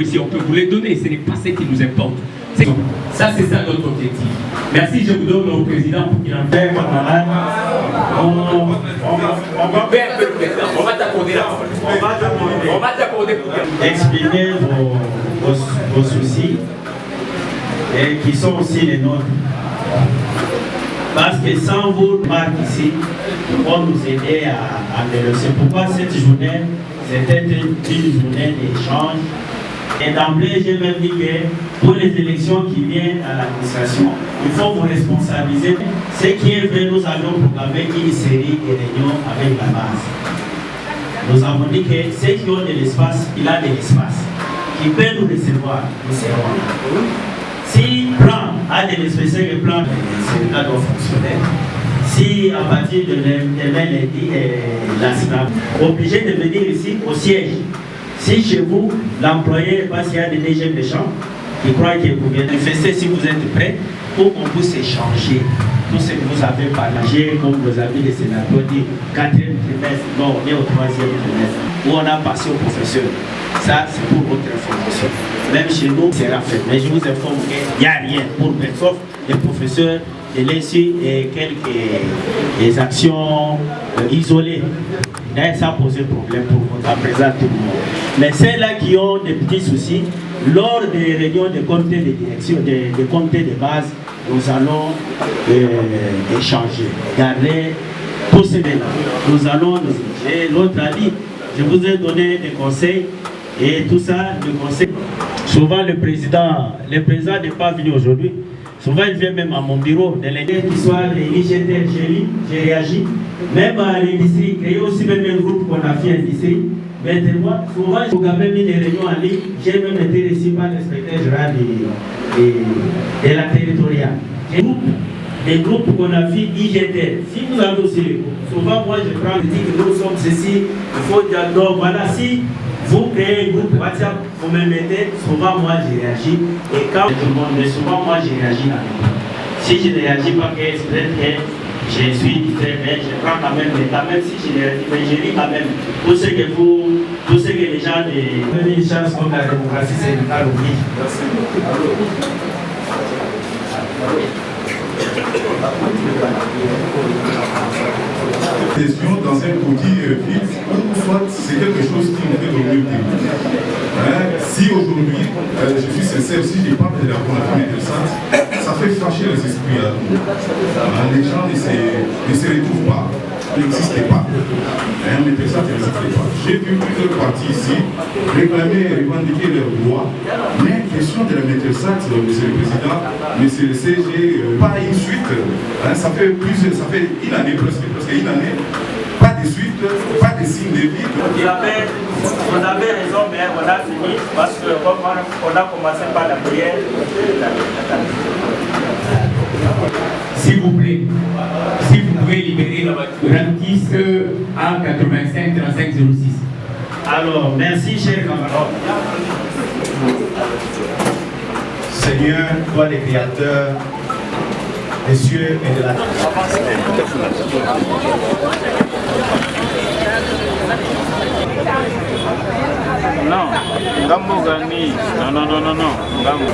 ici, on peut vous les donner, ce n'est pas ce qui nous importe. Ça, c'est ça notre objectif. Merci, je vous donne au président pour qu'il en fasse. On va t'accorder la parole. On va t'accorder pour exprimer vos soucis et qui sont aussi les nôtres. Parce que sans vous, Marc ici, pour nous aider à dénoncer. Pourquoi cette journée, c'était une journée d'échange. Et d'emblée, j'ai même dit que pour les élections qui viennent à l'administration, il faut vous responsabiliser. Ce qui est vrai, nous allons programmer une série de réunions avec la base. Nous avons dit que ceux qui ont de l'espace, il a de l'espace. Qui peut nous recevoir, nous serons là. Si plan a de l'espace, le plan, c'est là doit fonctionner. Si à partir de demain lundi, la SNAP, obligé de venir ici au siège. Si chez vous, l'employé, parce qu'il y a des DG méchants qui croient que vous venez manifester si vous êtes prêts pour qu'on puisse échanger tout ce que vous avez partagé, comme vos amis les sénateurs disent, 4e trimestre, non, on est au 3e trimestre, où on a passé au professeur. Ça, c'est pour votre information. Même chez nous, c'est fait. Mais je vous informe qu'il n'y a rien pour sauf les professeurs de l'ESU et quelques actions isolées. D'ailleurs, ça a posé problème pour votre présent tout le monde. Mais celles-là qui ont des petits soucis, lors des réunions de comité de direction, des comités de base, nous allons échanger, garder tout ce là. Nous allons l'autre a dit, je vous ai donné des conseils et tout ça, le conseil. Souvent le président n'est pas venu aujourd'hui. Souvent il vient même à mon bureau, de l'année qui soit les IGT, j'ai réagi. Même à l'industrie, il y a aussi même un groupe qu'on a fait à l'industrie. Mais souvent, je vous même mis des réunions en ligne. J'ai même été reçu par l'inspecteur général de la territoriale. Des groupes qu'on a fait IGT. Si vous avez aussi les groupes, souvent moi je prends, je dis que nous sommes ceci, il faut dire donc voilà, si vous créez un groupe WhatsApp, vous me mettez, souvent moi j'ai réagi. Et quand tout le monde, mais souvent moi j'ai réagi dans les groupes. Si je ne réagis pas, peut-être que je suis très bien, je prends quand même l'état, même si je l'ai dit, mais je lis quand même tout ce que les gens de une chance comme la démocratie syndicale oblige. Question dans un petit film, soit c'est quelque chose qui nous fait dormir. Si aujourd'hui, je suis sincère, si je parle de la conférence intéressante, ça fait fâcher les esprits à nous. Les gens ne se retrouvent pas, n'existent pas. L'intéressante n'existe pas. J'ai vu plusieurs partis ici réclamer et revendiquer leurs droits, mais question de la maîtresante, monsieur le président, monsieur le CG, pas une suite. Ça fait une année presque une année. Pas de suite, pas de signe de vie. On avait raison, mais on a fini parce qu'on a commencé par la prière. S'il vous plaît, si vous pouvez libérer la voiture Rantis à 85 35 06. Alors, merci, cher camarade. Seigneur, toi les créateurs des cieux et de la terre. Non, Gambo Gani. Non. Gambo.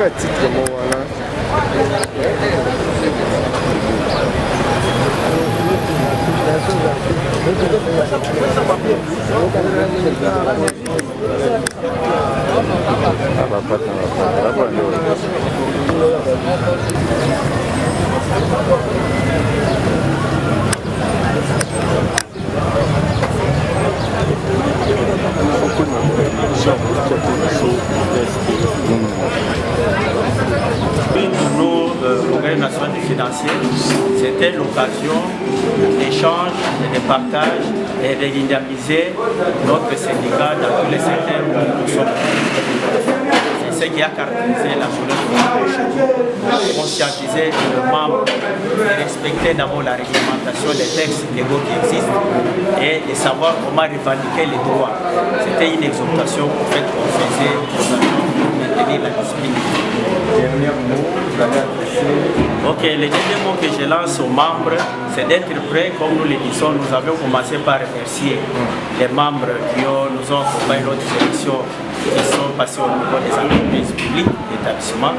titre Nous, Congrès national des financiers, c'était l'occasion d'échange, de partage et de dynamiser notre syndicat dans tous les secteurs où nous sommes. C'est ce qui a caractérisé la journée de conscientiser les membres, de respecter d'abord la réglementation des textes légaux qui existent et de savoir comment revendiquer les droits. C'était une exhortation en fait, qu'on faisait pour maintenir la discipline. Dernier mot, vous allez adresser. Ok, le dernier mot que je lance aux membres, c'est d'être prêts, comme nous le disons. Nous avions commencé par remercier les membres qui nous ont accompagnés lors des élections qui sont passées au niveau des entreprises publiques, d'établissements.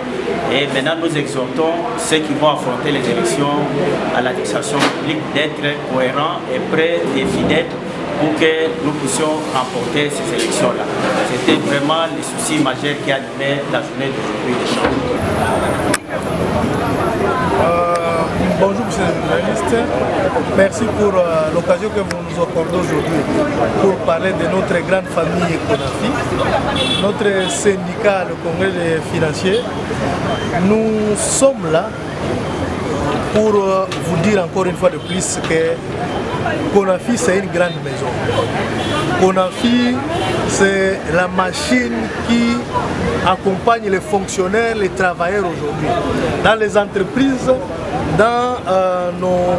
Et maintenant, nous exhortons ceux qui vont affronter les élections à l'administration publique d'être cohérents et prêts et fidèles pour que nous puissions remporter ces élections-là. C'était vraiment le souci majeur qui animait la journée d'aujourd'hui des chambres. Bonjour monsieur le journaliste, merci pour l'occasion que vous nous accordez aujourd'hui pour parler de notre grande famille CONAFI, notre syndicat, le Congrès des financiers. Nous sommes là pour vous dire encore une fois de plus que CONAFI c'est une grande maison. CONAFI c'est la machine qui accompagne les fonctionnaires, les travailleurs aujourd'hui. Dans les entreprises, dans nos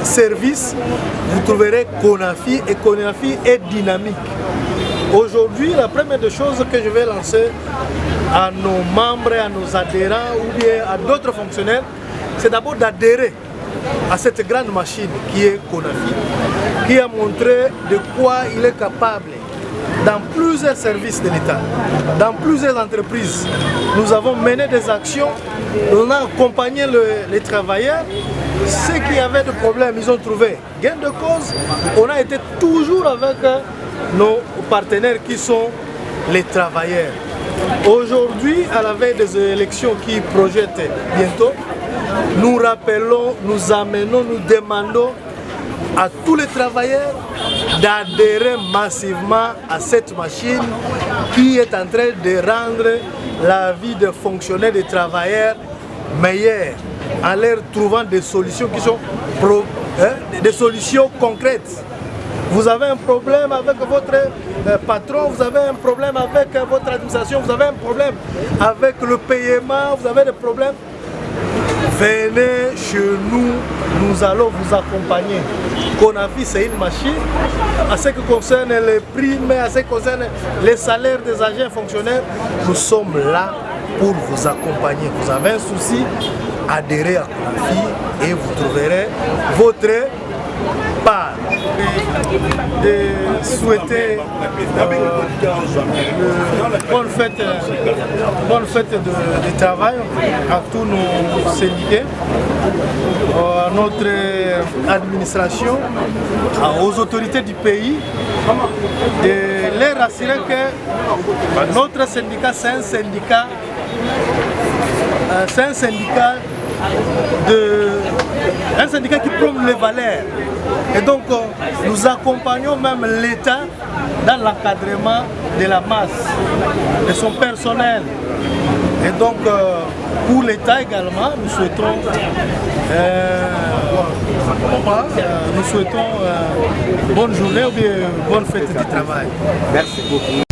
services, vous trouverez CONAFI et CONAFI est dynamique. Aujourd'hui, la première des choses que je vais lancer à nos membres, à nos adhérents ou bien à d'autres fonctionnaires, c'est d'abord d'adhérer à cette grande machine qui est CONAFI, qui a montré de quoi il est capable dans plusieurs services de l'État, dans plusieurs entreprises. Nous avons mené des actions, on a accompagné les travailleurs. Ceux qui avaient des problèmes, ils ont trouvé gain de cause. On a été toujours avec nos partenaires qui sont les travailleurs. Aujourd'hui, à la veille des élections qui projettent bientôt, nous rappelons, nous amenons, nous demandons à tous les travailleurs d'adhérer massivement à cette machine qui est en train de rendre la vie des fonctionnaires, des travailleurs meilleure, en leur trouvant des solutions qui sont des solutions concrètes. Vous avez un problème avec votre patron, vous avez un problème avec votre administration, vous avez un problème avec le paiement, vous avez des problèmes. Venez chez nous, nous allons vous accompagner. CONAFI, c'est une machine. À ce qui concerne les primes, à ce qui concerne les salaires des agents fonctionnaires, nous sommes là pour vous accompagner. Vous avez un souci, adhérez à CONAFI et vous trouverez votre part. De souhaiter bonne fête de travail à tous nos syndiqués, à notre administration, aux autorités du pays, de leur assurer que notre syndicat, c'est un syndicat qui prône les valeurs. Et donc, nous accompagnons même l'État dans l'encadrement de la masse, de son personnel. Et donc, pour l'État également, nous souhaitons bonne journée ou bien bonne fête du travail. Merci beaucoup.